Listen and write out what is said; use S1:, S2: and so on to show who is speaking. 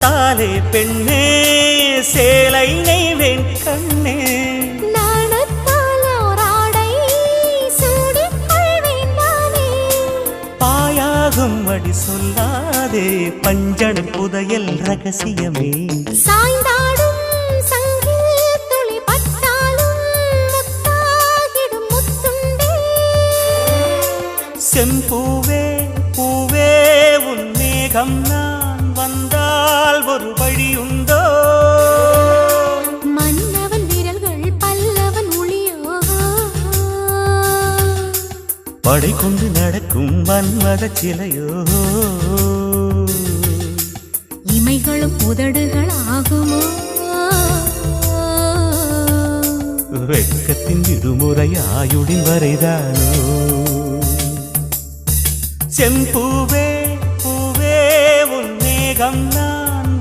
S1: தாலே பெண்ணே சேலை நெய்வேன் கண்ணே பாயாகும் அடி சொல்லாதே பஞ்சணம் புதையல் ரகசியமே
S2: சாய்ந்தாடும் சங்கில் துளி பட்டாலும் முத்தாகிடும் முத்துண்டே
S1: செம்பூவே பூவே உன் மேகம் நான் வந்தால் ஒரு வழியுண்டோ
S2: மன்னவன் விரல்கள் பல்லவன் ஒளியோ
S1: படை கொண்டு நடக்கும் மன்மத சிலையோ
S2: இமைகளும் உதடுகள் ஆகுமோ
S1: வெட்கத்தின் விடுமுறை ஆயுடின் வரைதானோ செம்பூவே பூவே உன் மேகம் நான்